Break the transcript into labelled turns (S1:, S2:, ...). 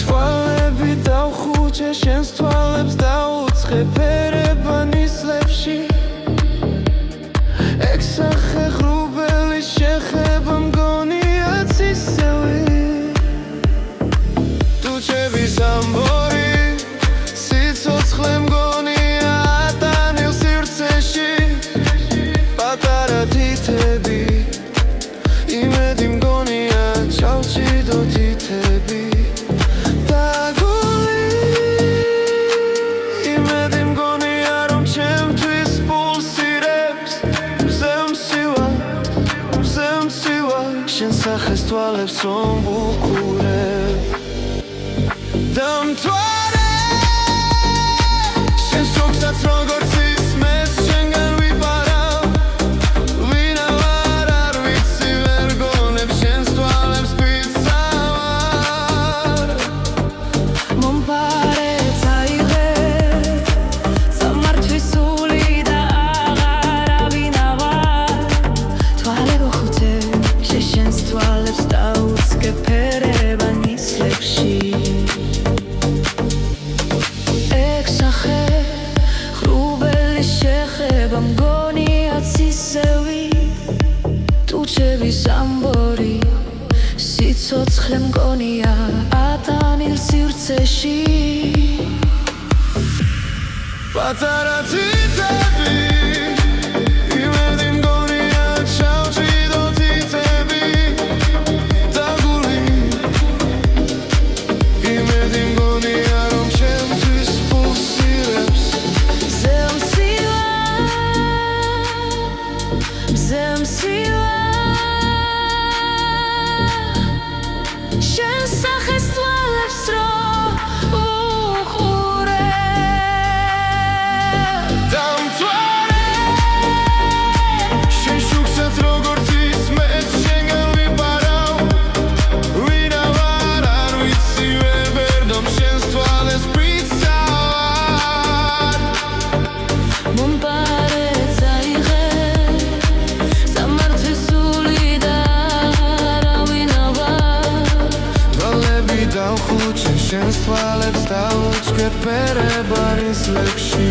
S1: თვალები დავხუჭე შენს თვალებს დაუცხე ფერებანის ლებში ექსახე ღრუბელი შეხება მგონია ცისევი თუ ჩემი სამბორი სიცოცხლე მგონია ატანილ სივრცეში პატარა თითები იმედი მგონია ჩავჭიდო თითები შენ სახეს თვალებს რომ ვუყურებ დამთვალე შენ შოქსაც როგორც ისმეს შენგან ვიპარავ ვინა ვარ არ ვიცი ვერ გონებ შენს თვალებს ვიცავარ
S2: მომპარე წაიღე სამართვის სული და აღარავინა ვარ თვალე ვუხუცე შენს თვალებს დაუცხე ფერებანის ლებში ექსახე ღრუბელი შეხება მგონია ცისევი თუ ჩემი სამბორი სიცოცხლე მგონია ატანილ სივრცეში
S1: პატარა თითები
S2: შენ სახეს თვალებს რომ ვუყურებ
S1: დამთვალე შენ შუქსაც როგორც ისმეს შენგან ვიპარავ ვინა ვარ არ ვიცი ვერ ვერდომ შენს თვალებს ვიცავარ
S2: მომპარე წაიღე სამართვის სული და აღარავინა ვარ
S1: თვალები დავხუჭე შენს თვალებს დაუჩქებ ფერებანის ლებში